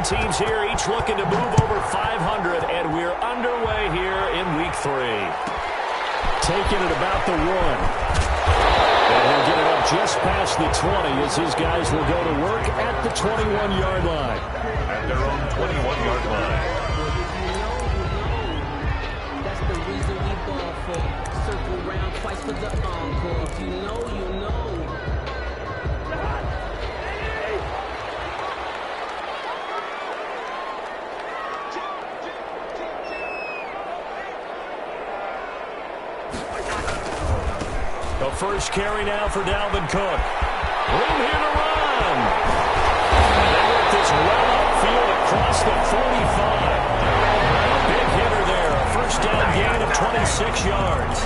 teams here, each looking to move over 500, and we're underway here in Week 3. Taking it about the 1. And he'll get it up just past the 20 as his guys will go to work at the 21-yard line. At their own 21-yard line. That's the reason we ball for. Circle round twice for the encore. If you know, you know. The first carry now for Dalvin Cook. Room here to run. And they work this well upfield across the 45. A big hitter there. A first down gain of 26 yards.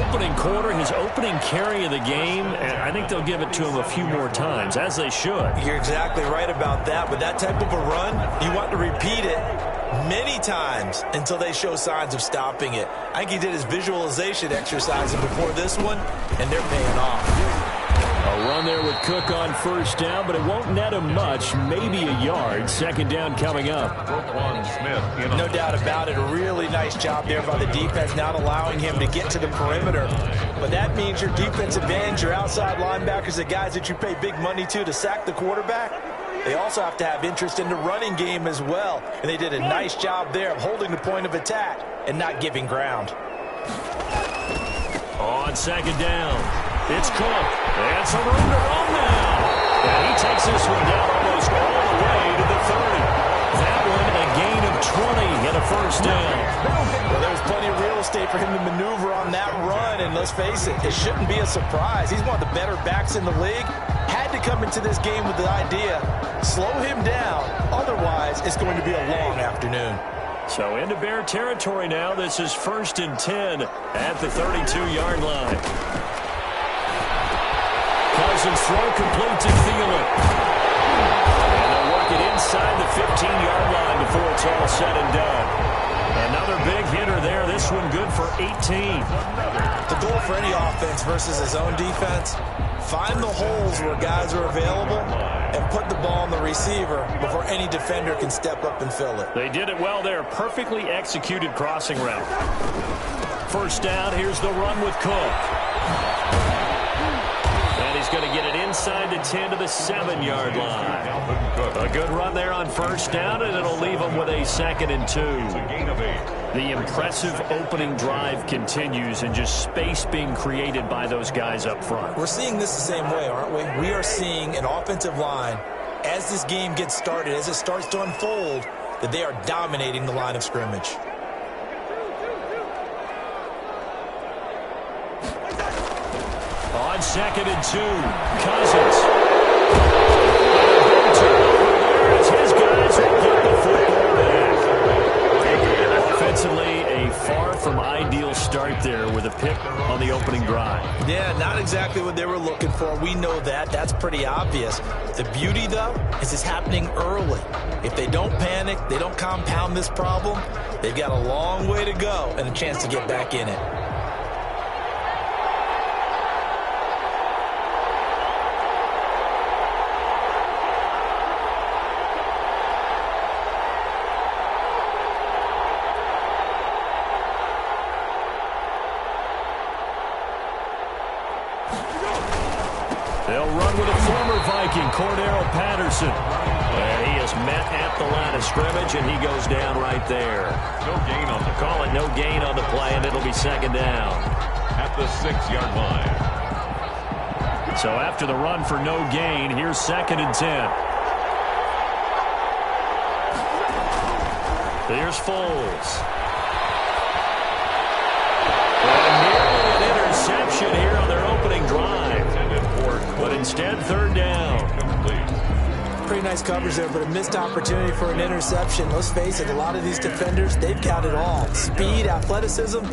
Opening quarter, his opening carry of the game, and I think they'll give it to him a few more times, as they should. You're exactly right about that. With that type of a run, you want to repeat it many times until they show signs of stopping it. I think he did his visualization exercises before this one, and they're paying off. A run there with Cook on first down, but it won't net him much, maybe a yard. Second down coming up. No doubt about it. A really nice job there by the defense, not allowing him to get to the perimeter. But that means your defensive ends, your outside linebackers, the guys that you pay big money to sack the quarterback, they also have to have interest in the running game as well. And they did a nice job there of holding the point of attack and not giving ground. On second down, it's Cook. And some room to run now. And he takes this one down almost all the way to the 30. That one a gain of 20 and a first down. Well, there's plenty of real estate for him to maneuver on that run. And let's face it, it shouldn't be a surprise. He's one of the better backs in the league. Had to come into this game with the idea, slow him down. Otherwise, it's going to be a long afternoon. So into Bear territory now. This is 1st and 10 at the 32-yard line. Cousins throw complete to Thielen. And they'll work it inside the 15-yard line before it's all said and done. Another big hitter there. This one good for 18. The goal for any offense versus his own defense, find the holes where guys are available and put the ball on the receiver before any defender can step up and fill it. They did it well there. Perfectly executed crossing route. First down, here's the run with Cook. And he's going to get it inside the 10 to the 7-yard line. A good run there on first down, and it'll leave him with a 2nd and 2. The impressive opening drive continues, and just space being created by those guys up front. We're seeing this the same way, aren't we? We are seeing an offensive line, as this game gets started, as it starts to unfold, that they are dominating the line of scrimmage. On 2nd and 2, Cousins. As his guys will get the football back. Offensively, a far from ideal start there with a pick on the opening drive. Yeah, not exactly what they were looking for. We know that. That's pretty obvious. The beauty, though, is it's happening early. If they don't panic, they don't compound this problem, they've got a long way to go and a chance to get back in it. They'll run with a former Viking, Cordero Patterson. And he is met at the line of scrimmage, and he goes down right there. No gain on the call. It no gain on the play, and it'll be 2nd down. At the 6-yard line. So after the run for no gain, here's 2nd and 10. Here's Foles. And nearly an interception here on their opening drive. But instead, 3rd down. Pretty nice coverage there, but a missed opportunity for an interception. Let's face it, a lot of these defenders, they've got it all. Speed, athleticism,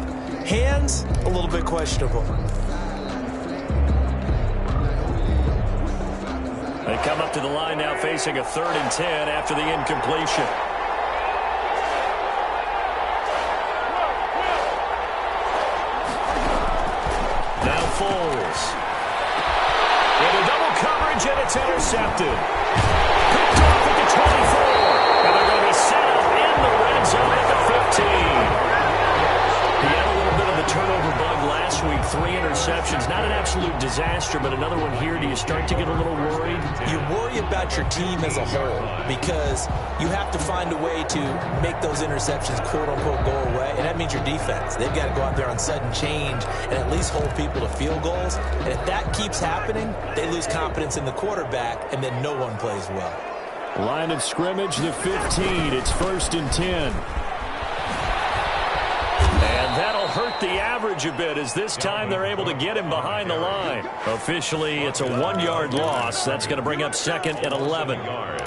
hands, a little bit questionable. They come up to the line now facing a 3rd and 10 after the incompletion. Now Foles. Into double coverage, and it's intercepted. Picked off at the 24. disaster, but another one here. Do you start to get a little worried? You worry about your team as a whole because you have to find a way to make those interceptions, quote-unquote, go away, and that means your defense. They've got to go out there on sudden change and at least hold people to field goals, and if that keeps happening, they lose confidence in the quarterback, and then no one plays well. Line of scrimmage, the 15. It's 1st and 10. And that'll hurt the average a bit as this time they're able to get him behind the line. Officially, it's a 1-yard loss. That's going to bring up 2nd and 11.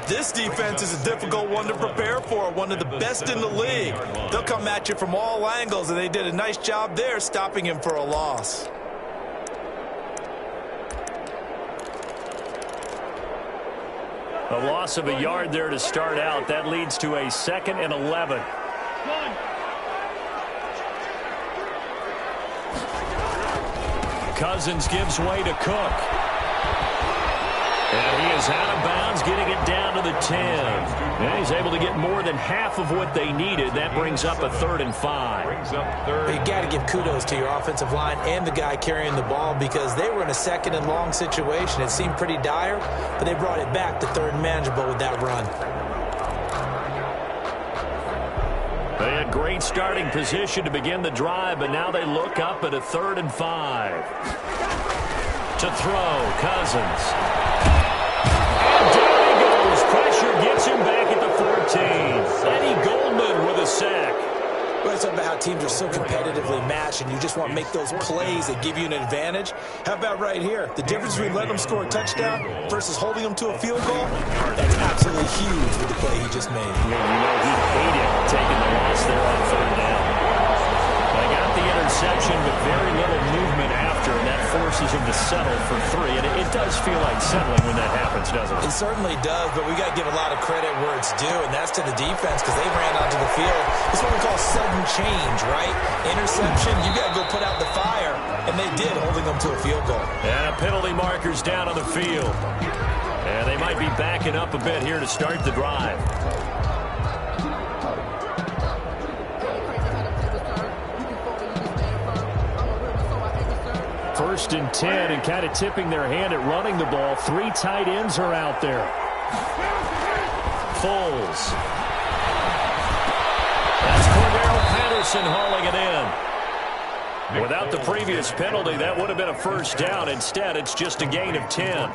This defense is a difficult one to prepare for, one of the best in the league. They'll come at you from all angles, and they did a nice job there stopping him for a loss. A loss of a yard there to start out. That leads to a 2nd and 11. Cousins gives way to Cook. And he is out of bounds, getting it down to the 10. And he's able to get more than half of what they needed. That brings up a 3rd and 5. You got to give kudos to your offensive line and the guy carrying the ball because they were in a 2nd and long situation. It seemed pretty dire, but they brought it back to 3rd and manageable with that run. They had great starting position to begin the drive, but now they look up at a 3rd and 5. To throw, Cousins. And down he goes. Pressure gets him back at the 14. Eddie Goldman with a sack. Well, it's about how teams are so competitively matched, and you just want to make those plays that give you an advantage. How about right here? The difference between letting them score a touchdown versus holding them to a field goal, that's absolutely huge with the play he just made. Yeah, he hated taking the loss there on 3rd down. They got the interception, but very little movement after, and that forces him to settle for 3. And it does feel like settling when that happens, doesn't it? It certainly does, but we got to give a lot of credit where it's due, and that's to the defense because they ran onto the field. It's what we call sudden change, right? Interception, you got to go put out the fire, and they did, holding them to a field goal. And a penalty marker's down on the field. And they might be backing up a bit here to start the drive. 1st and 10, and kind of tipping their hand at running the ball. 3 tight ends are out there. Foles. That's Cordero Patterson hauling it in. Without the previous penalty, that would have been a 1st down. Instead, it's just a gain of 10.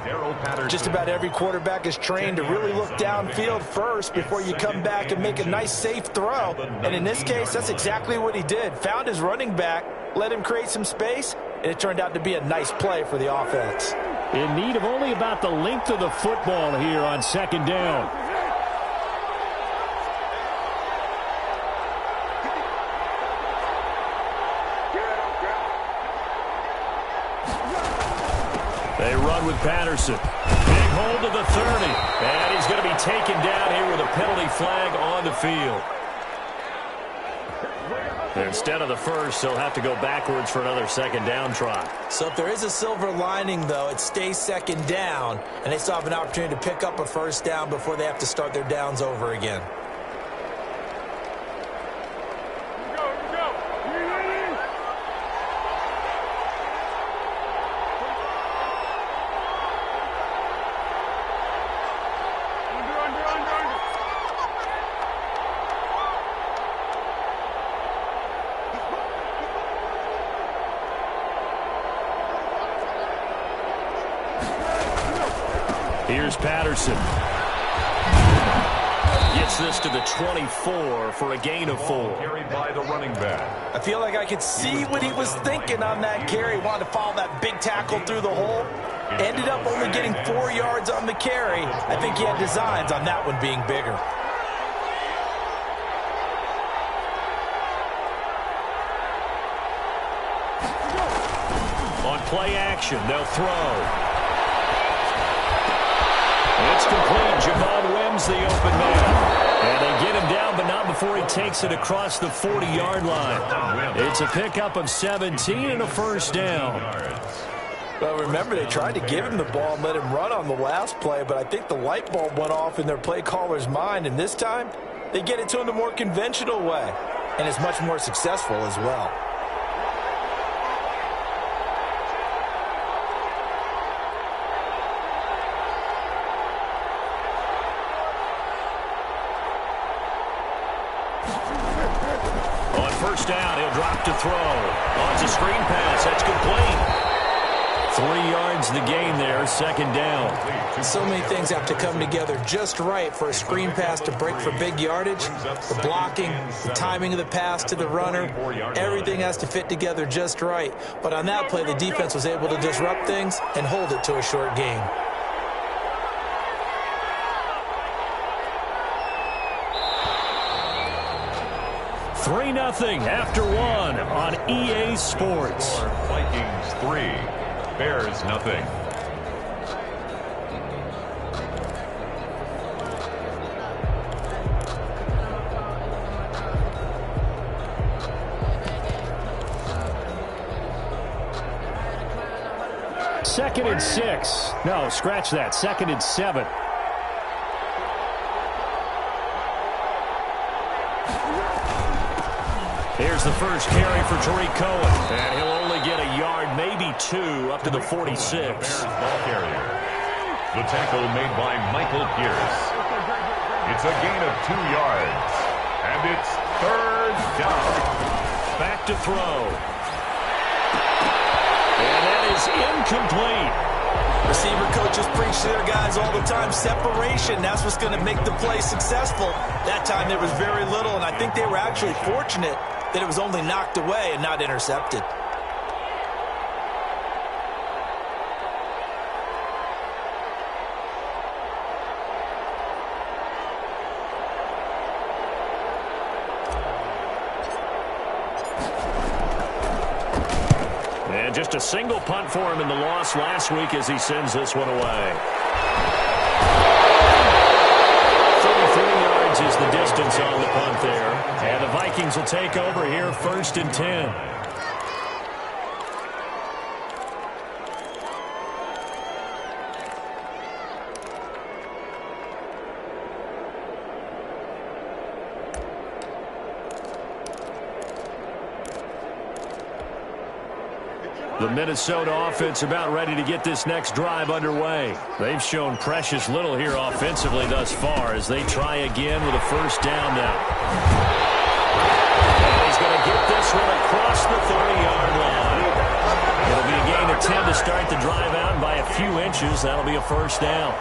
Just about every quarterback is trained to really look downfield first before you come back and make a nice, safe throw. And in this case, that's exactly what he did. Found his running back, let him create some space, and it turned out to be a nice play for the offense. In need of only about the length of the football here on 2nd down. They run with Patterson. Big hold of the 30. And he's going to be taken down here with a penalty flag on the field. Instead of the 1st, they'll have to go backwards for another 2nd down try. So if there is a silver lining, though, it stays 2nd down, and they still have an opportunity to pick up a 1st down before they have to start their downs over again. Here's Patterson. Gets this to the 24 for a gain of 4. Carried by the running back. I feel like I could see what he was thinking on that carry. Wanted to follow that big tackle through the hole. Ended up only getting 4 yards on the carry. I think he had designs on that one being bigger. On play action, they'll throw. It's complete. Javon Wims, the open man. And they get him down, but not before he takes it across the 40-yard line. It's a pickup of 17 and a 1st down. Well, remember, they tried to give him the ball and let him run on the last play, but I think the light bulb went off in their play caller's mind, and this time they get it to him the more conventional way, and it's much more successful as well. On first down, he'll drop to throw. Oh, it's a screen pass. That's complete. 3 yards the gain there, second down. So many things have to come together just right for a screen pass to break for big yardage. The blocking, the timing of the pass to the runner, everything has to fit together just right. But on that play, the defense was able to disrupt things and hold it to a short gain. Three 0 after one on EA Sports. Vikings 3, Bears nothing. Second and 6. No, scratch that. Second and 7. Here's the first carry for Tariq Cohen. And he'll only get a yard, maybe 2, up to the 46. Ball carrier. The tackle made by Michael Pierce. It's a gain of 2 yards. And it's third down. Back to throw. And that is incomplete. Receiver coaches preach to their guys all the time. Separation, that's what's going to make the play successful. That time there was very little, and I think they were actually fortunate that it was only knocked away and not intercepted. And just a single punt for him in the loss last week as he sends this one away. 33 yards is the distance on the punt there. And the Vikings will take over here, first and 10. The Minnesota offense about ready to get this next drive underway. They've shown precious little here offensively thus far as they try again with a first down now. And he's going to get this one across the 30-yard line. It'll be a gain of 10 to start the drive out, and by a few inches, that'll be a first down.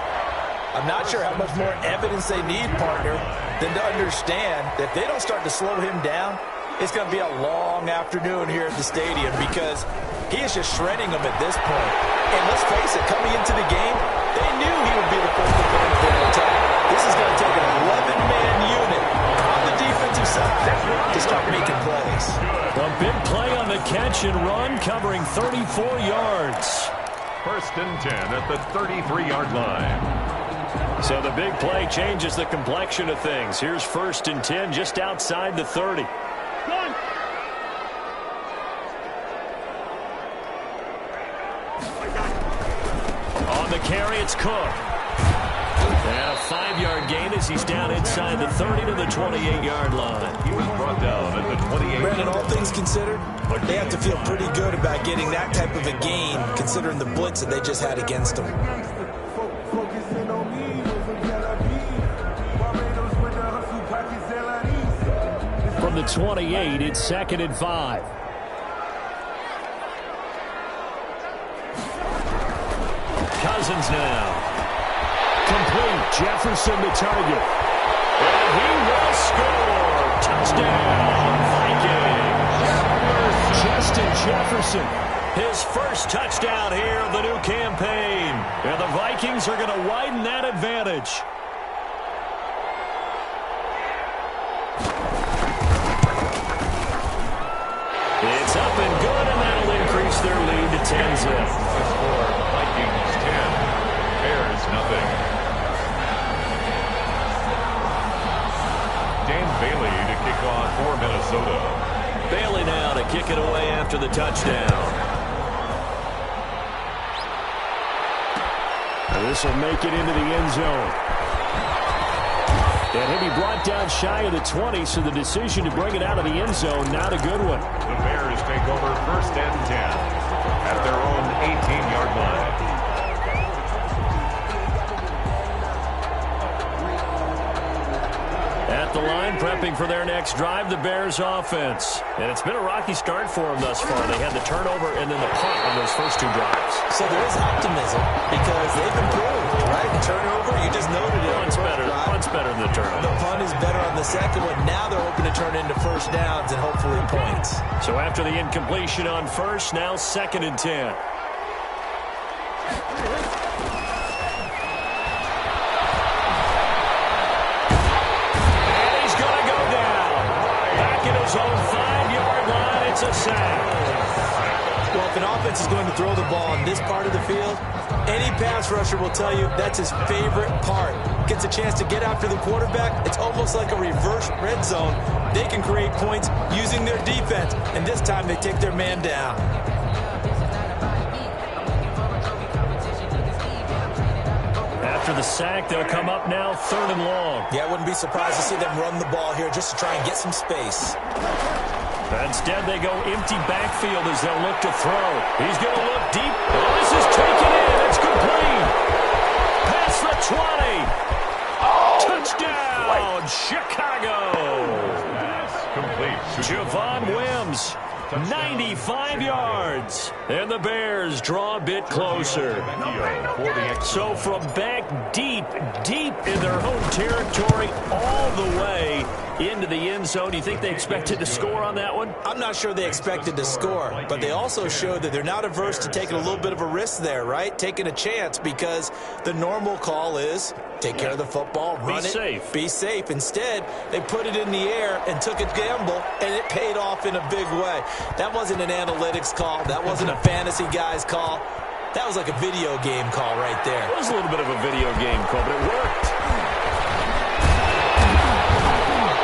I'm not sure how much more evidence they need, partner, than to understand that if they don't start to slow him down, it's going to be a long afternoon here at the stadium because he is just shredding them at this point. And let's face it, coming into the game, they knew he would be the first to burn their attack. This is going to take an 11-man unit on the defensive side to start making plays. A big play on the catch and run, covering 34 yards. First and 10 at the 33-yard line. So the big play changes the complexion of things. Here's first and 10 just outside the 30. On the carry, it's Cook. And a 5-yard gain as he's down inside the 30 to the 28-yard line. He was brought down at the 28. Brandon, all things considered, they have to feel pretty good about getting that type of a gain considering the blitz that they just had against them. From the 28, it's second and 5. Cousins now. Complete. Jefferson to target. And he will score. Touchdown, Vikings. Justin Jefferson. His first touchdown here of the new campaign. And the Vikings are going to widen that advantage. It's up and good, and that'll increase their lead to 10-zip. Score Vikings 10, Bears nothing. Dan Bailey to kick off for Minnesota. Bailey now to kick it away after the touchdown. And this will make it into the end zone. And he'll be brought down shy of the 20, so the decision to bring it out of the end zone, not a good one. The Bears take over first and 10 at their own 18-yard line. At the line, prepping for their next drive, the Bears offense. And it's been a rocky start for them thus far. They had the turnover and then the punt on those first two drives. So there is optimism because they've improved, right? The turnover, you just noted it. Punt's better than the turnover. The punt is better on the second one. Now they're hoping to turn into first downs and hopefully points. So after the incompletion on first, now 2nd and 10. His own 5-yard line, it's a sack. Well, if an offense is going to throw the ball on this part of the field, any pass rusher will tell you that's his favorite part. Gets a chance to get after the quarterback. It's almost like a reverse red zone. They can create points using their defense, and this time they take their man down. After the sack, they'll come up now 3rd and long. Yeah, I wouldn't be surprised to see them run the ball here just to try and get some space. Instead, they go empty backfield as they'll look to throw. He's going to look deep. Oh, this is taken in. It's complete. Past the 20. Touchdown, Chicago. Complete. Javon Wims. 95 yards. And the Bears draw a bit closer. So from back deep in their home territory all the way into the end zone, you think they expected to score on that one? I'm not sure they expected to score, but they also showed that they're not averse to taking a little bit of a risk there, right? Taking a chance because the normal call is take care of the football, run it, be safe. Instead, they put it in the air and took a gamble, and it paid off in a big way. That wasn't an analytics call. That wasn't a fantasy guy's call. That was like a video game call right there. It was a little bit of a video game call, but it worked.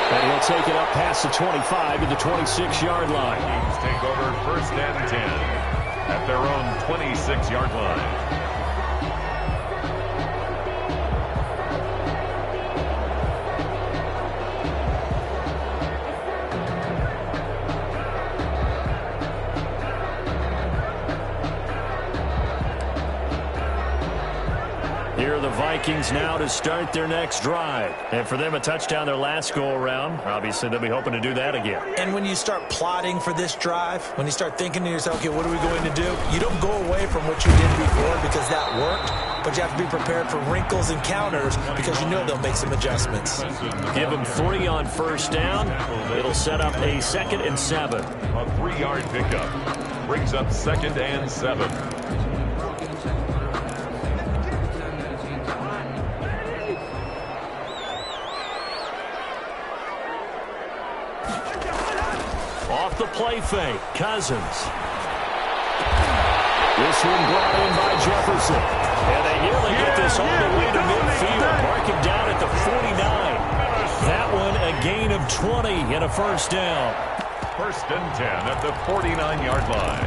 And he'll take it up past the 25 to the 26-yard line. Teams take over 1st and 10 at their own 26-yard line. Here are the Vikings now to start their next drive. And for them, a touchdown their last go-around. Obviously, they'll be hoping to do that again. And when you start plotting for this drive, when you start thinking to yourself, okay, what are we going to do? You don't go away from what you did before because that worked, but you have to be prepared for wrinkles and counters because you know they'll make some adjustments. Give them 3 on first down. It'll set up a 2nd and 7. A 3-yard pickup brings up 2nd and 7. Off the play fake, Cousins. This one brought in by Jefferson. And they nearly get this all the way to midfield. Mark him down at the 49. That one a gain of 20 and a first down. 1st and 10 at the 49-yard line.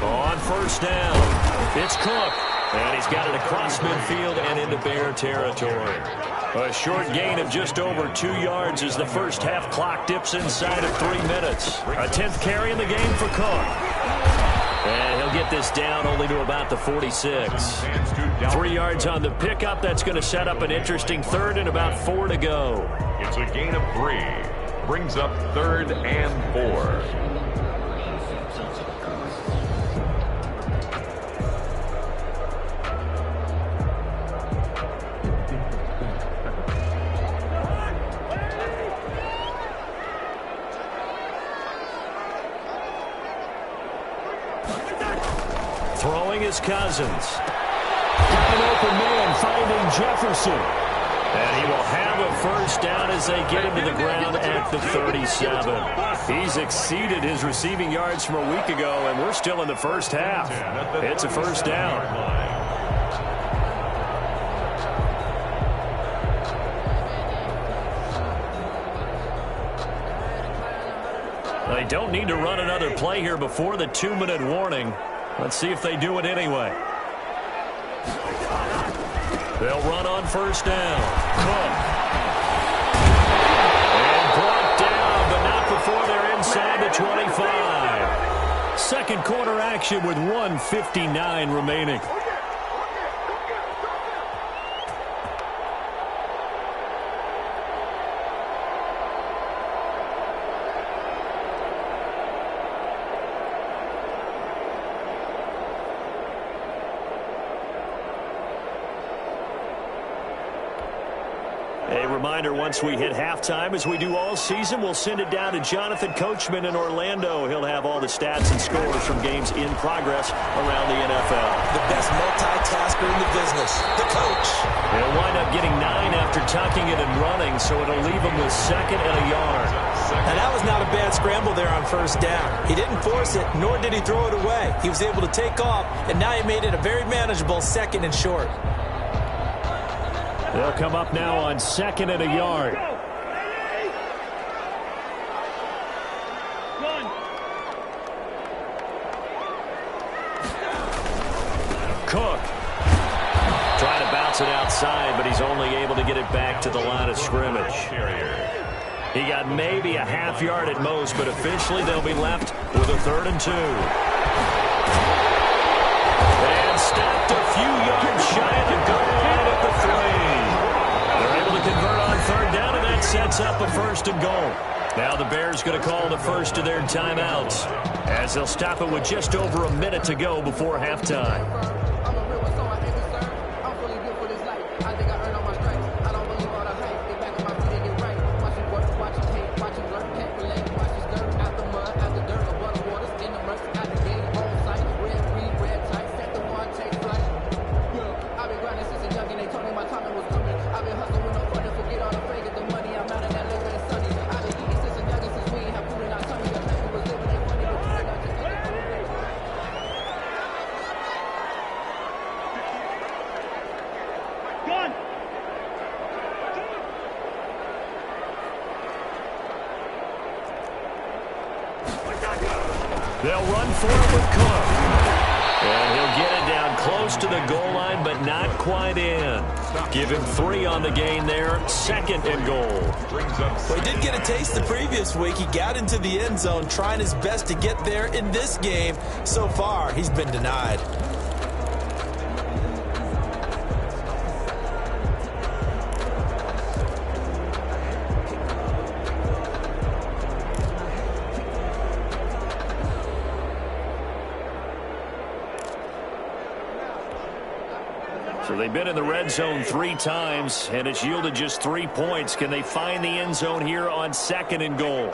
On first down, it's Cook. And he's got it across midfield and into Bear territory. A short gain of just over 2 yards as the first half clock dips inside of 3 minutes. A 10th carry in the game for Cook. And he'll get this down only to about the 46. 3 yards on the pickup. That's going to set up an interesting 3rd and about 4 to go. It's a gain of 3. Brings up 3rd and 4. Throwing is Cousins. Got an open man finding Jefferson. And he will have a first down as they get him to the ground at the 37. He's exceeded his receiving yards from a week ago, and we're still in the first half. It's a first down. They don't need to run another play here before the 2-minute warning. Let's see if they do it anyway. They'll run on first down. Cook. And brought down, but not before they're inside the 25. Second quarter action with 1:59 remaining. A reminder, once we hit halftime, as we do all season, we'll send it down to Jonathan Coachman in Orlando. He'll have all the stats and scores from games in progress around the NFL. The best multitasker in the business, the coach. He'll wind up getting 9 after tucking it and running, so it'll leave him with 2nd and a yard. And that was not a bad scramble there on first down. He didn't force it, nor did he throw it away. He was able to take off, and now he made it a very manageable 2nd and short. They'll come up now on 2nd and a yard. Cook trying to bounce it outside, but he's only able to get it back to the line of scrimmage. He got maybe a half yard at most, but officially they'll be left with a 3rd and 2. And stopped a few yards shy of the goal line at the 3. They're able to convert on 3rd down, and that sets up a 1st and goal. Now the Bears going to call the first of their timeouts, as they'll stop it with just over a minute to go before halftime. They'll run for it with Cook. And he'll get it down close to the goal line, but not quite in. Give him 3 on the gain there. 2nd and goal. Well, he did get a taste the previous week. He got into the end zone trying his best to get there in this game. So far, he's been denied. So they've been in the red zone 3 times, and it's yielded just 3 points. Can they find the end zone here on 2nd and goal?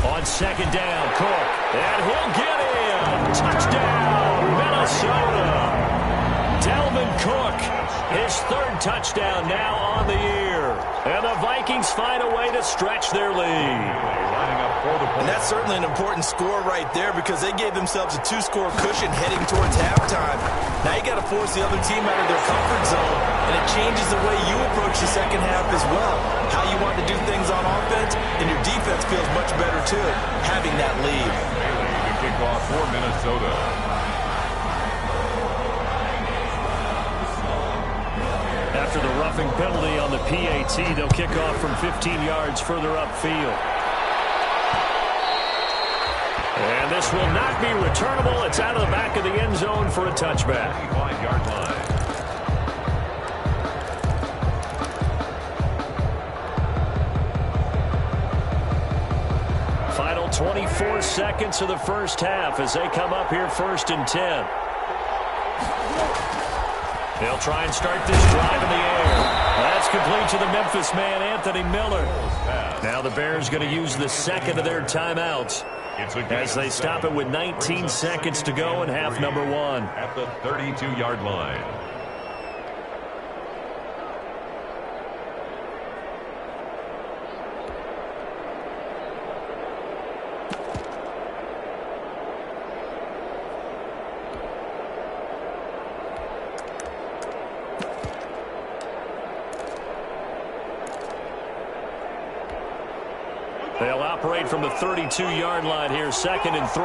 On 2nd down, Cook. And he'll get in. Touchdown, Minnesota. Dalvin Cook, his 3rd touchdown now on the year. And the Vikings find a way to stretch their lead. And that's certainly an important score right there, because they gave themselves a 2-score cushion heading towards halftime. Now you got to force the other team out of their comfort zone, and it changes the way you approach the second half as well. How you want to do things on offense, and your defense feels much better too, having that lead. The kickoff for Minnesota. After the roughing penalty on the PAT, they'll kick off from 15 yards further upfield. And this will not be returnable. It's out of the back of the end zone for a touchback. 5-yard line. Final 24 seconds of the first half as they come up here 1st and 10. They'll try and start this drive in the air. That's complete to the Memphis man, Anthony Miller. Now the Bears going to use the 2nd of their timeouts as they stop it with 19 seconds to go in half number 1. At the 32-yard line. They'll operate from the 32-yard line here, 2nd and 3.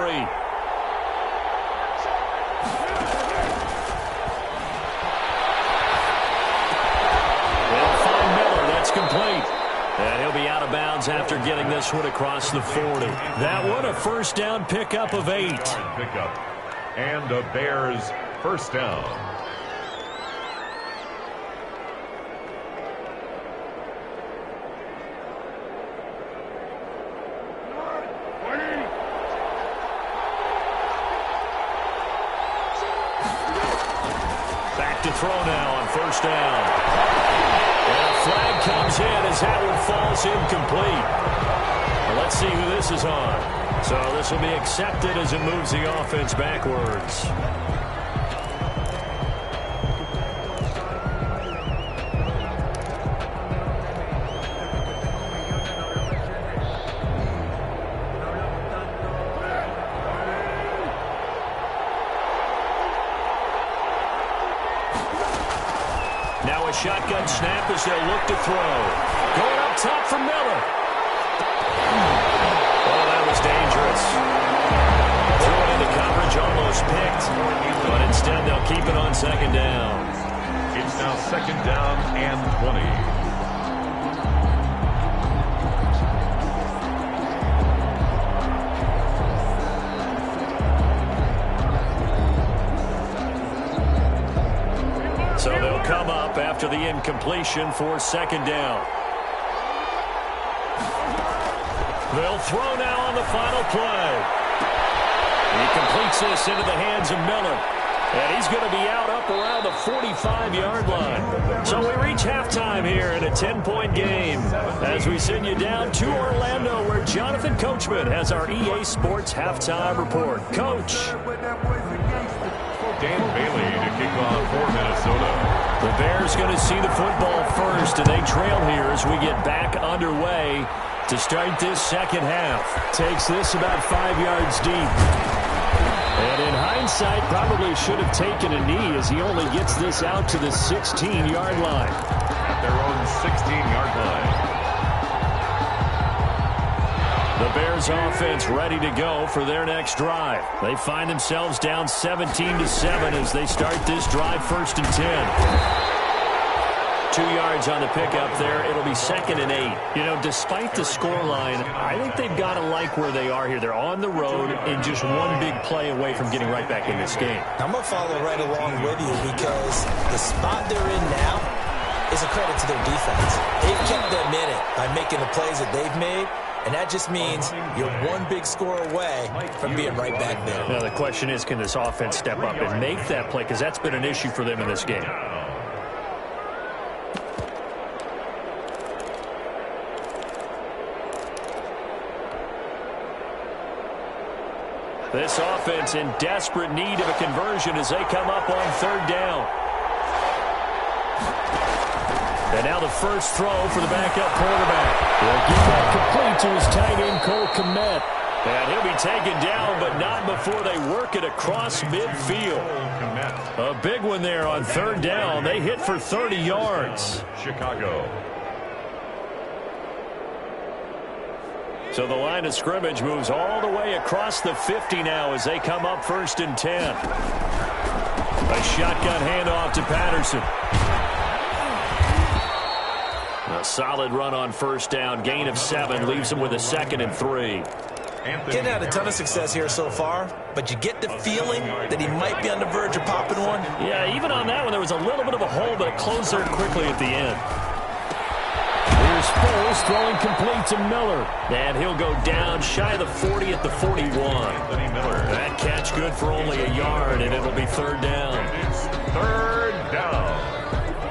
They'll find Miller. That's complete. And he'll be out out of bounds after getting this one across the 40. That one a first down pickup of 8. Pickup and the Bears first down. Back to throw now on first down. And a flag comes in as that one falls incomplete. Well, let's see who this is on. So this will be accepted as it moves the offense backwards. Now a shotgun snap as they'll look to throw. Going up top for Miller. Oh, that was dangerous. Threw it into coverage, almost picked. But instead, they'll keep it on second down. It's now second down and 20. So they'll come up after the incompletion for second down. They'll throw now on the final play. He completes this into the hands of Miller. And he's going to be out up around the 45-yard line. So we reach halftime here in a 10-point game as we send you down to Orlando where Jonathan Coachman has our EA Sports halftime report. Coach. Dan Bailey to kick off for Minnesota. The Bears going to see the football first, and they trail here as we get back underway to start this second half. Takes this about 5 yards deep. And in hindsight, probably should have taken a knee as he only gets this out to the 16-yard line. At their own 16-yard line. The Bears offense ready to go for their next drive. They find themselves down 17-7 as they start this drive first and 10. 2 yards on the pickup there. It'll be second and 8. You know, despite the scoreline, I think they've got to like where they are here. They're on the road and just one big play away from getting right back in this game. I'm going to follow right along with you because the spot they're in now is a credit to their defense. They've kept them in it by making the plays that they've made. And that just means you're one big score away from being right back there. Now, the question is, can this offense step up and make that play? Because that's been an issue for them in this game. This offense in desperate need of a conversion as they come up on third down. And now the first throw for the backup quarterback. He'll get that complete to his tight end, Cole Kmet. And he'll be taken down, but not before they work it across midfield. A big one there on third down. They hit for 30 yards. Chicago. So the line of scrimmage moves all the way across the 50 now as they come up first and 10. A shotgun handoff to Patterson. A solid run on first down. Gain of 7 leaves him with a second and 3. Getting had a ton of success here so far, but you get the feeling that he might be on the verge of popping one. Yeah, even on that one, there was a little bit of a hole, but it closed there quickly at the end. Here's Foles throwing complete to Miller. And he'll go down shy of the 40 at the 41. That catch good for only a yard, and it'll be third down. It's third down.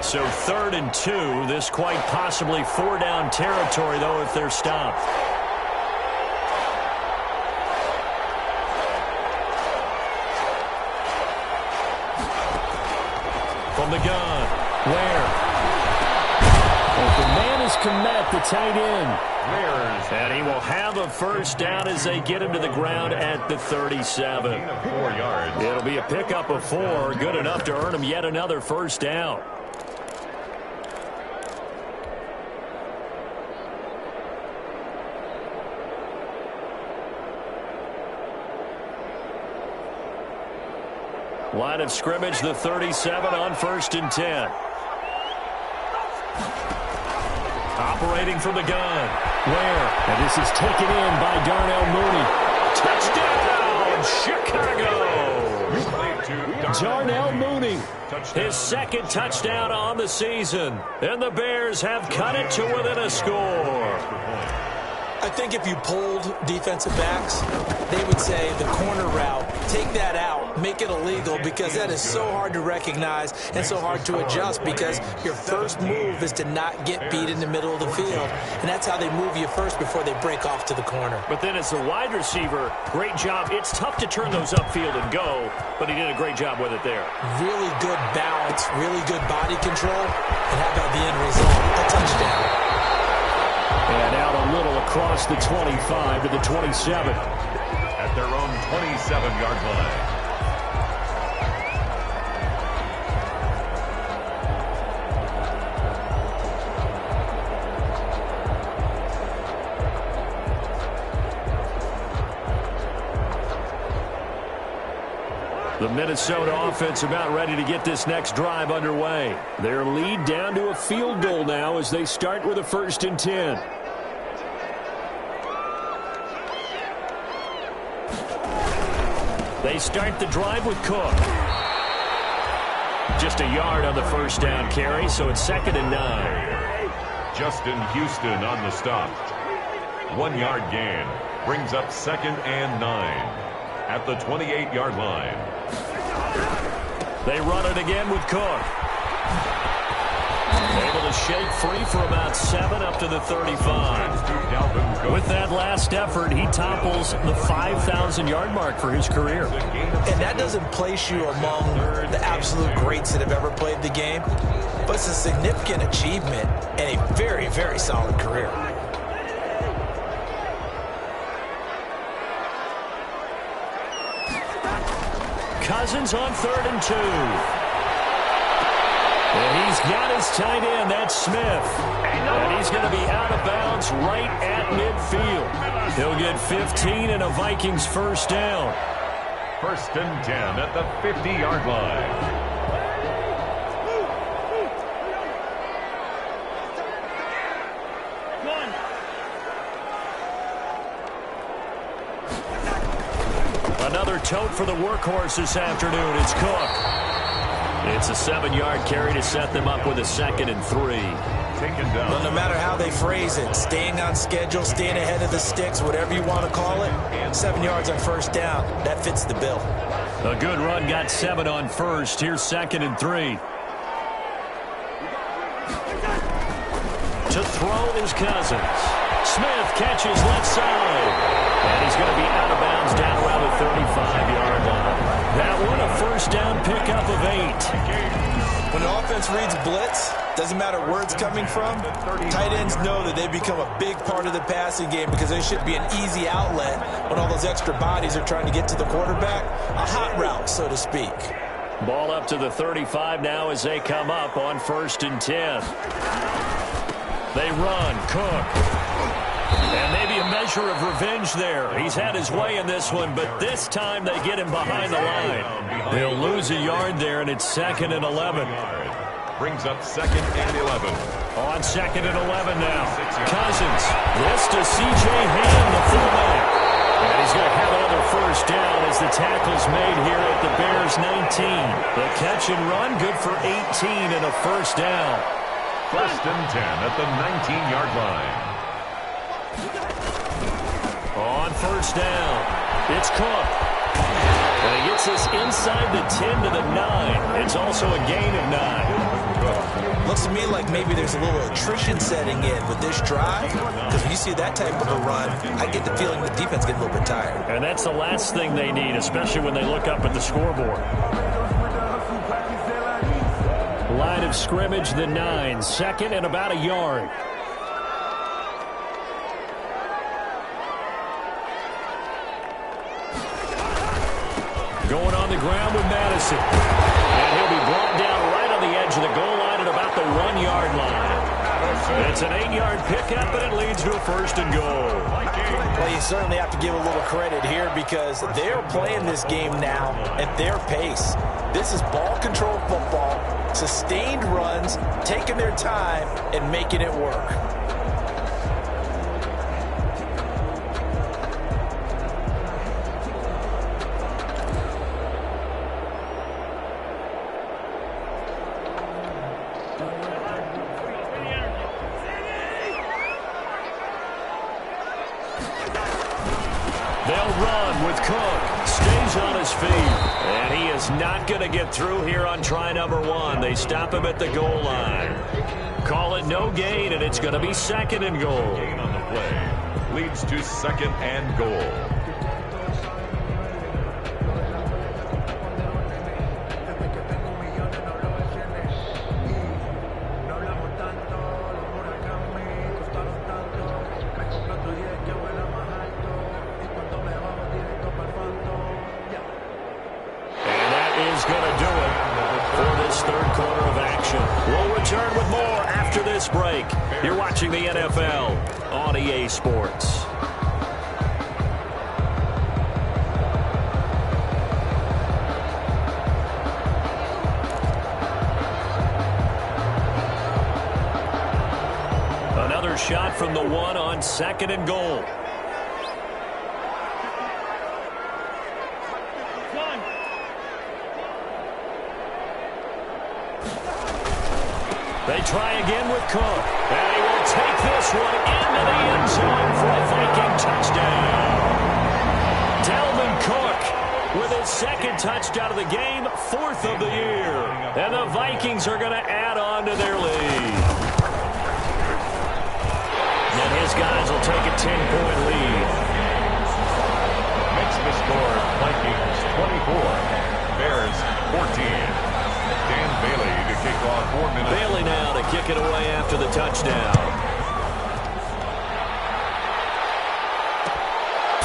So 3rd and 2. This quite possibly 4-down territory, though, if they're stopped. From the gun. Where? The man is Kmet, the tight end. And he will have a first down as they get him to the ground at the 37. 4 yards. It'll be a pickup of 4, good enough to earn him yet another first down. Line of scrimmage, the 37 on first and 10. Operating from the gun. Ware, and this is taken in by Darnell Mooney. Touchdown, Chicago! Darnell Mooney, his second touchdown on the season. And the Bears have cut it to within a score. I think if you polled defensive backs, they would say the corner route, take that out, make it illegal, because that is so hard to recognize and so hard to adjust, because your first move is to not get beat in the middle of the field. And that's how they move you first before they break off to the corner. But then as a wide receiver, great job. It's tough to turn those upfield and go, but he did a great job with it there. Really good balance, really good body control. And how about the end result? A touchdown. And out a little across the 25 to the 27. At their own 27-yard line. The Minnesota offense about ready to get this next drive underway. Their lead down to a field goal now as they start with a 1st and 10. They start the drive with Cook. Just a yard on the first down carry, so it's 2nd and 9. Justin Houston on the stop. 1-yard gain. Brings up 2nd and 9. At the 28-yard line. They run it again with Cook. Able to shake free for about 7 up to the 35. With that last effort, he topples the 5,000-yard mark for his career. And that doesn't place you among the absolute greats that have ever played the game, but it's a significant achievement and a very, very solid career. Cousins on 3rd and 2. And he's got his tight end, that's Smith. And he's going to be out of bounds right at midfield. He'll get 15 and a Vikings first down. 1st and 10 at the 50-yard line. Another tote for the workhorse this afternoon. It's Cook. It's a 7-yard carry to set them up with a 2nd and 3. Taken down. Well, no matter how they phrase it, staying on schedule, staying ahead of the sticks, whatever you want to call it, 7 yards on first down, that fits the bill. A good run, got 7 on first. Here's 2nd and 3. To throw is Cousins. Smith catches left side. And he's going to be out of bounds down around the 35-yard line. That one, a first down pickup of 8. When the offense reads blitz, doesn't matter where it's coming from, tight ends know that they become a big part of the passing game because they should be an easy outlet when all those extra bodies are trying to get to the quarterback. A hot route, so to speak. Ball up to the 35 now as they come up on 1st and 10. They run, Cook. And maybe a measure of revenge there. He's had his way in this one, but this time they get him behind the line. They'll lose a yard there, and it's 2nd and 11. Brings up 2nd and 11. On 2nd and 11 now. Cousins. This to C.J. Ham, the fullback. And he's going to have another first down as the tackle's made here at the Bears 19. The catch and run, good for 18 and a first down. 1st and 10 at the 19-yard line. On first down, it's Cook. And he gets us inside the 10 to the 9. It's also a gain of 9. Looks to me like maybe there's a little attrition setting in with this drive, because when you see that type of a run, I get the feeling the defense gets a little bit tired. And that's the last thing they need, especially when they look up at the scoreboard. Line of scrimmage, the 9. 2nd and about a yard. Going on the ground with Madison. And he'll be brought down right on the edge of the goal line at about the 1-yard line. It's an 8-yard pickup, and it leads to a 1st and goal. Well, you certainly have to give a little credit here because they're playing this game now at their pace. This is ball control football, sustained runs, taking their time, and making it work. is not going to get through here on try number 1. They stop him at the goal line. Call it no gain, and it's going to be 2nd and goal. Gain on the play leads to 2nd and goal. Going to do it for this 3rd quarter of action. We'll return with more after this break. You're watching the NFL on EA Sports. Another shot from the 1 on 2nd and goal. They try again with Cook, and he will take this one into the end zone for a Viking touchdown. Dalvin Cook with his 2nd touchdown of the game, 4th of the year. And the Vikings are going to add on to their lead. And his guys will take a 10-point lead. Makes the score Vikings 24, Bears 14. Dan Bailey to kick off 4 minutes. Bailey now to kick it away after the touchdown.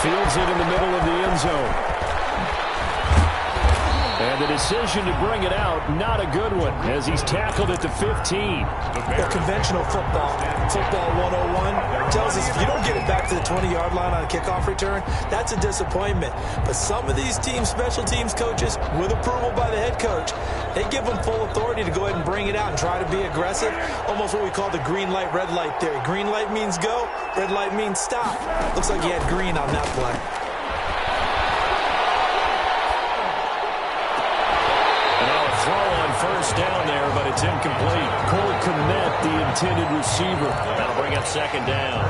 Fields it in the middle of the end zone. And the decision to bring it out, not a good one, as he's tackled at the 15. Well, conventional football 101, tells us if you don't get it back to the 20-yard line on a kickoff return, that's a disappointment. But some of these team special teams coaches, with approval by the head coach, they give them full authority to go ahead and bring it out and try to be aggressive, almost what we call the green light, red light theory. Green light means go, red light means stop. Looks like he had green on that play. Throw on 1st down there, but it's incomplete. Cole Kmet, the intended receiver. That'll bring up 2nd down.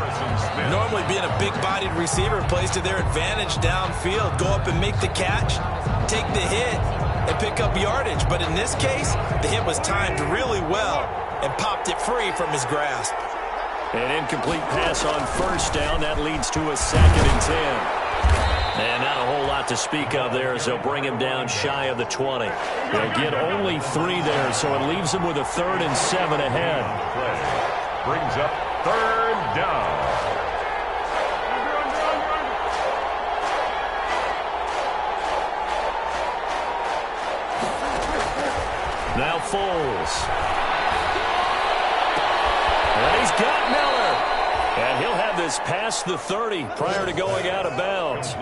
Normally being a big-bodied receiver plays to their advantage downfield. Go up and make the catch, take the hit, and pick up yardage. But in this case, the hit was timed really well and popped it free from his grasp. An incomplete pass on 1st down. That leads to a 2nd and 10. And not a whole lot to speak of there as they'll bring him down shy of the 20. They'll get only 3 there, so it leaves him with a 3rd and 7 ahead. Brings up 3rd down. Now Foles. And he's got Miller. And he'll have this past the 30 prior to going out of bounds.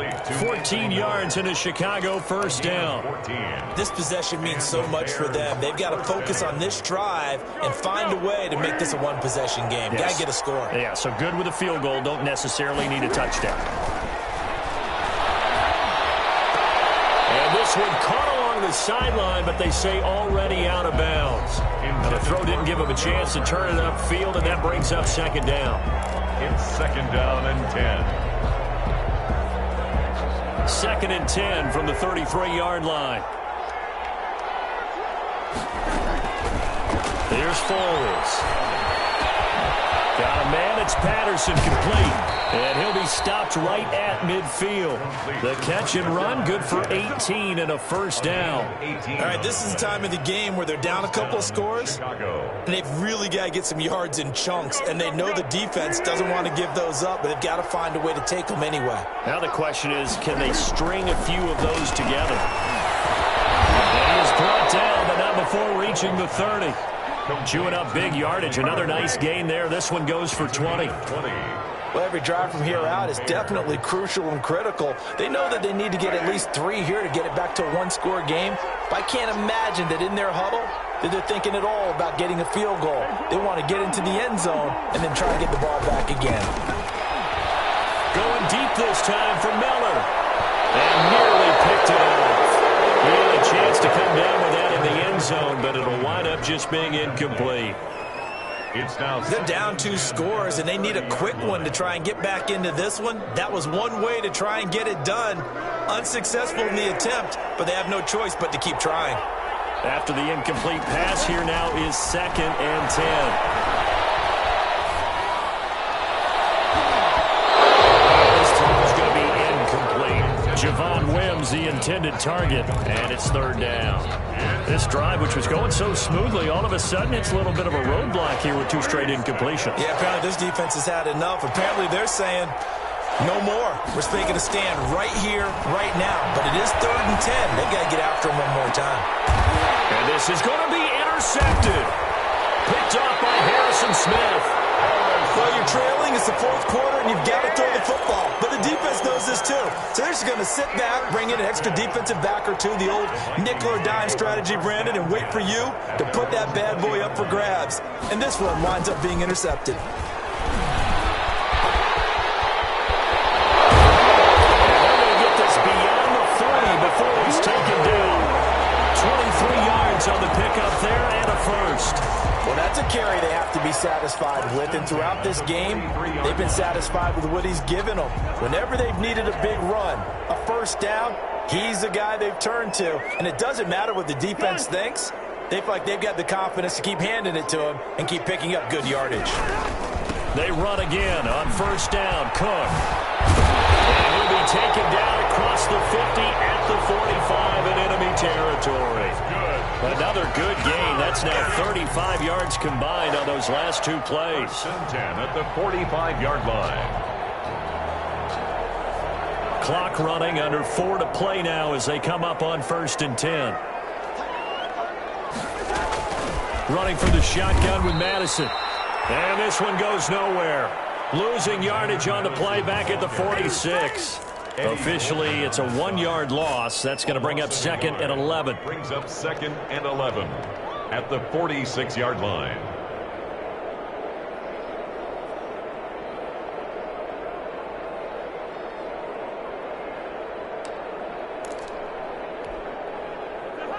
14 yards in a Chicago 1st down. This possession means so much for them. They've got to focus on this drive and find a way to make this a one-possession game. Yes. Got to get a score. Yeah, so good with a field goal. Don't necessarily need a touchdown. And this one caught along the sideline, but they say already out of bounds. And the throw didn't give him a chance to turn it upfield, and that brings up 2nd down. It's 2nd down and 10. 2nd and 10 from the 33-yard line. Here's Foles. Got a man. It's Patterson complete. And he'll be stopped right at midfield. The catch and run, good for 18 and a 1st down. All right, this is the time of the game where they're down a couple of scores, and they've really got to get some yards in chunks, and they know the defense doesn't want to give those up, but they've got to find a way to take them anyway. Now the question is, can they string a few of those together? And he is brought down, but not before reaching the 30. Chewing up big yardage. Another nice gain there. This one goes for 20. Well, every drive from here out is definitely crucial and critical. They know that they need to get at least 3 here to get it back to a one-score game. But I can't imagine that in their huddle that they're thinking at all about getting a field goal. They want to get into the end zone and then try to get the ball back again. Going deep this time for Miller. And nearly picked it off. He had a chance to come down with that in the end zone, but it'll wind up just being incomplete. They're down 2 scores, and they need a quick one to try and get back into this one. That was one way to try and get it done. Unsuccessful in the attempt, but they have no choice but to keep trying. After the incomplete pass, here now is 2nd and 10. Javon Wims, the intended target, and it's 3rd down. This drive, which was going so smoothly, all of a sudden it's a little bit of a roadblock here with 2 straight incompletions. Yeah, apparently this defense has had enough. Apparently they're saying, no more. We're making a stand right here, right now. But it is 3rd and 10. They've got to get after him one more time. And this is going to be intercepted. Picked off by Harrison Smith. Well, you're trailing, it's the 4th quarter, and you've got to throw the football. But the defense knows this too. So they're just going to sit back, bring in an extra defensive back or two, the old nickel or dime strategy, Brandon, and wait for you to put that bad boy up for grabs. And this one winds up being intercepted. Before he's taken down. 23 yards on the pickup there and a first. Well, that's a carry they have to be satisfied with, and throughout this game, they've been satisfied with what he's given them. Whenever they've needed a big run, a first down, he's the guy they've turned to. And it doesn't matter what the defense thinks. They feel like they've got the confidence to keep handing it to him and keep picking up good yardage. They run again on 1st down. Cook. And he'll be taken down across the 50 at the 45 in enemy territory. Another good gain. That's now 35 yards combined on those last 2 plays. 10 at the 45-yard line. Clock running, under 4 to play now as they come up on 1st and 10. Running from the shotgun with Madison. And this one goes nowhere. Losing yardage on the play back at the 46. Officially, it's a 1-yard loss. That's going to bring up 2nd and 11. Brings up 2nd and 11 at the 46-yard line.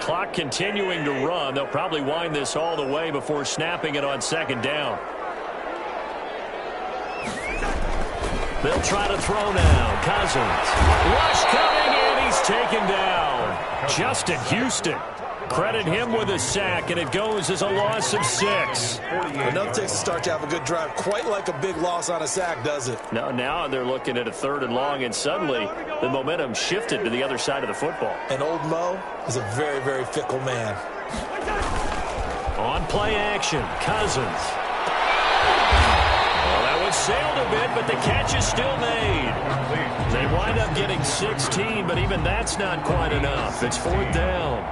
Clock continuing to run. They'll probably wind this all the way before snapping it on 2nd down. They'll try to throw now. Cousins. Rush coming, and he's taken down. Justin Houston. Credit him with a sack, and it goes as a loss of 6. Enough takes to start to have a good drive. Quite like a big loss on a sack, does it? No, now they're looking at a 3rd and long, and suddenly the momentum shifted to the other side of the football. And old Mo is a very, very fickle man. On play action, Cousins. Sailed a bit, but the catch is still made. They wind up getting 16, but even that's not quite enough. It's 4th down.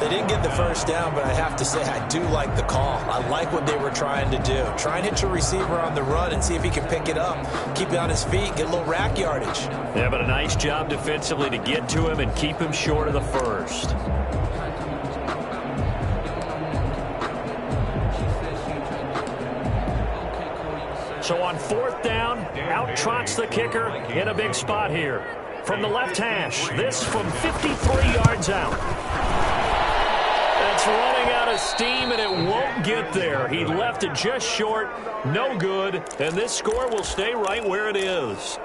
They didn't get the first down, but I have to say I do like the call. I like what they were trying to do. Try and hit your receiver on the run and see if he can pick it up, keep it on his feet, get a little rack yardage. Yeah, but a nice job defensively to get to him and keep him short of the first. So on 4th down, out trots the kicker in a big spot here. From the left hash, this from 53 yards out. That's running out of steam, and it won't get there. He left it just short, no good, and this score will stay right where it is.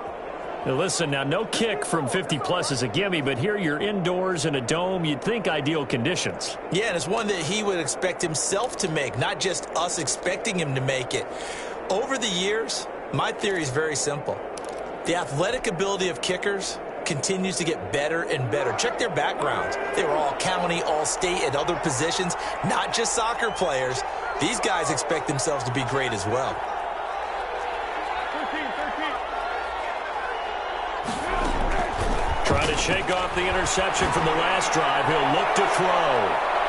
Now listen, now no kick from 50-plus is a gimme, but here you're indoors in a dome. You'd think ideal conditions. Yeah, and it's one that he would expect himself to make, not just us expecting him to make it. Over the years, my theory is very simple. The athletic ability of kickers continues to get better and better. Check their backgrounds. They were all county, all state, at other positions, not just soccer players. These guys expect themselves to be great as well. Trying to shake off the interception from the last drive. He'll look to throw.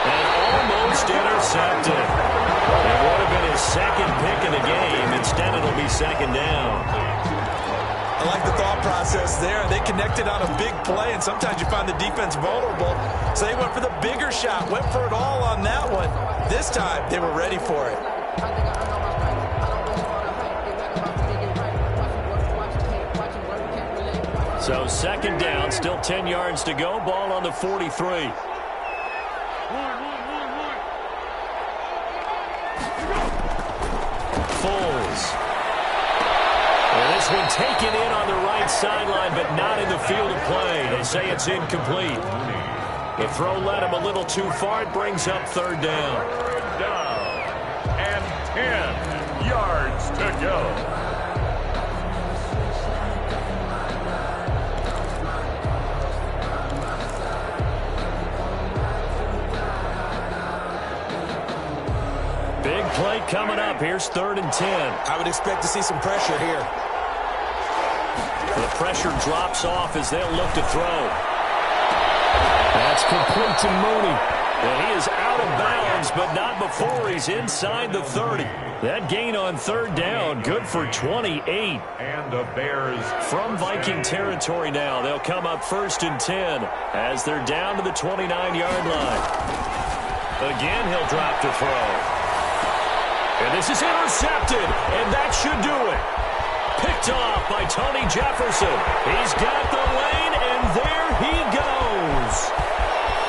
And almost intercepted. It would have been his 2nd pick in the game. Instead, it'll be 2nd down. I like the thought process there. They connected on a big play, and sometimes you find the defense vulnerable. So they went for the bigger shot, went for it all on that one. This time, they were ready for it. So 2nd down, still 10 yards to go. Ball on the 43. Foles. And this one taken in on the right sideline, but not in the field of play. They say it's incomplete. The throw led him a little too far. It brings up third down. Third down. And 10 yards to go. Big play coming up. Here's 3rd and 10. I would expect to see some pressure here. The pressure drops off as they'll look to throw. That's complete to Mooney. And he is out of bounds, but not before he's inside the 30. That gain on 3rd down, good for 28. And the Bears from Viking territory now. They'll come up 1st and 10 as they're down to the 29-yard line. Again, he'll drop to throw. And this is intercepted, and that should do it. Picked off by Tony Jefferson. He's got the lane, and there he goes.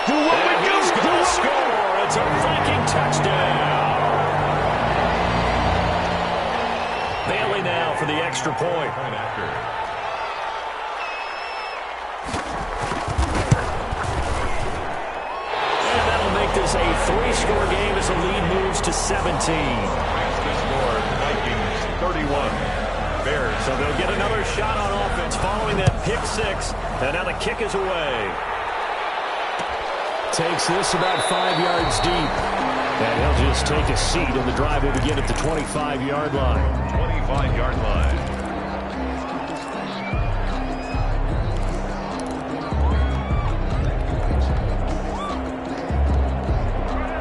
And he's going to score. It's a Viking touchdown. Bailey now for the extra point. And that'll make this a 3-score game as the lead moves to 17. Vikings 31. Bears. So they'll get another shot on offense following that pick 6. And now the kick is away. Takes this about 5 yards deep. And he'll just take a seat, and the drive will begin at the 25-yard line. 25-yard line.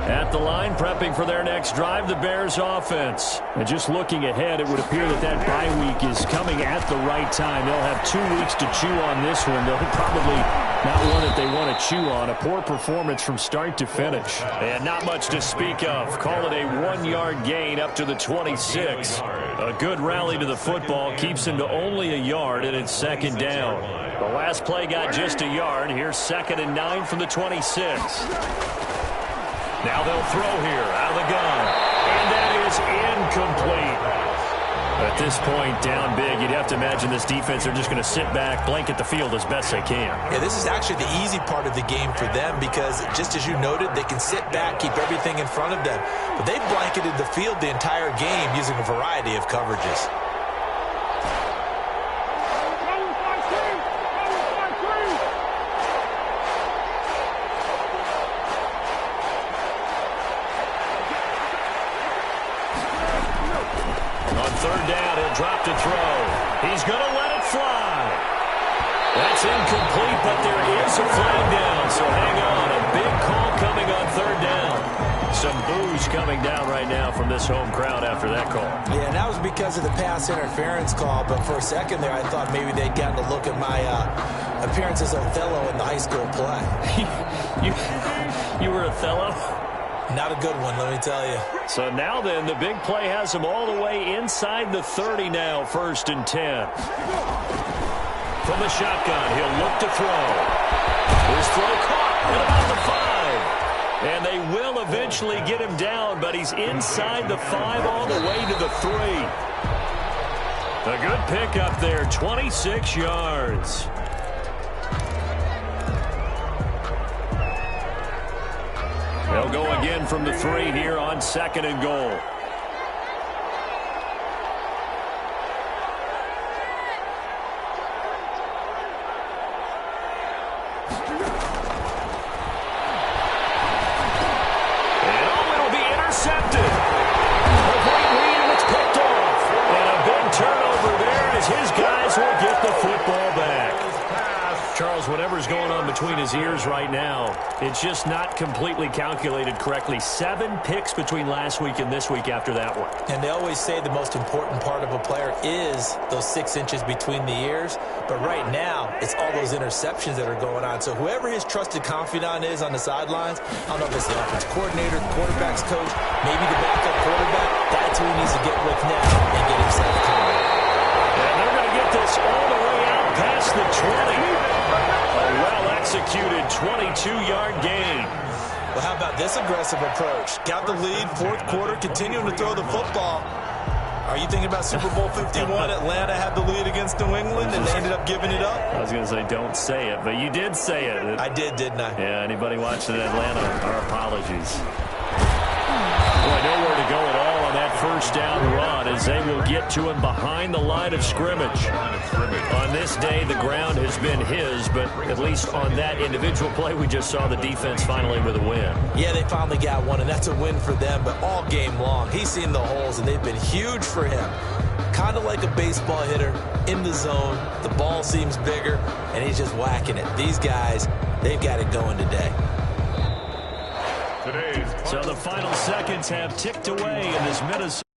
At the line, prepping for their next drive, the Bears offense. And just looking ahead, it would appear that bye week is coming at the right time. They'll have 2 weeks to chew on this one. They'll probably not one that they want to chew on. A poor performance from start to finish. And not much to speak of. Call it a 1-yard gain up to the 26. A good rally to the football keeps him to only a yard, and it's 2nd down. The last play got just a yard. Here's 2nd and 9 from the 26. Now they'll throw here out of the gun. And that is incomplete. At this point, down big, you'd have to imagine this defense, they're just going to sit back, blanket the field as best they can. Yeah, this is actually the easy part of the game for them because, just as you noted, they can sit back, keep everything in front of them. But they've blanketed the field the entire game using a variety of coverages. Drop to throw. He's going to let it fly. That's incomplete, but there is a flag down, so hang on. A big call coming on 3rd down. Some boos coming down right now from this home crowd after that call. Yeah, and that was because of the pass interference call, but for a second there I thought maybe they'd gotten a look at my appearance as Othello in the high school play. You were Othello? Not a good one, let me tell you. So now then, the big play has him all the way inside the 30 now, 1st and 10. From the shotgun, he'll look to throw. His throw caught at about the 5. And they will eventually get him down, but he's inside the 5 all the way to the 3. A good pickup there, 26 yards. They'll go again from the 3 here on 2nd and goal. And it'll be intercepted. A great read, and it's picked off. And a big turnover there as his guys will get the football back. Charles, whatever's going on between his ears right now, it's just not completely calculated correctly. 7 picks between last week and this week after that one. And they always say the most important part of a player is those 6 inches between the ears. But right now, it's all those interceptions that are going on. So whoever his trusted confidant is on the sidelines, I don't know if it's the offense coordinator, the quarterback's coach, maybe the backup quarterback, that's who he needs to get with now and get himself coming. And they're going to get this all the way out past the 20. A well-executed 22-yard gain. Well, how about this aggressive approach? Got the lead, 4th quarter, continuing to throw the football. Are you thinking about Super Bowl 51? Atlanta had the lead against New England, and they ended up giving it up? I was going to say, don't say it, but you did say it. I did, didn't I? Yeah, anybody watching Atlanta, our apologies. Boy, nowhere to go at all on that first down run as they will get to him behind the line of scrimmage. On this day, the ground has been his, but at least on that individual play, we just saw the defense finally with a win. Yeah, they finally got one, and that's a win for them, but all game long, he's seen the holes, and they've been huge for him. Kind of like a baseball hitter in the zone. The ball seems bigger, and he's just whacking it. These guys, they've got it going today. So the final seconds have ticked away in this Minnesota.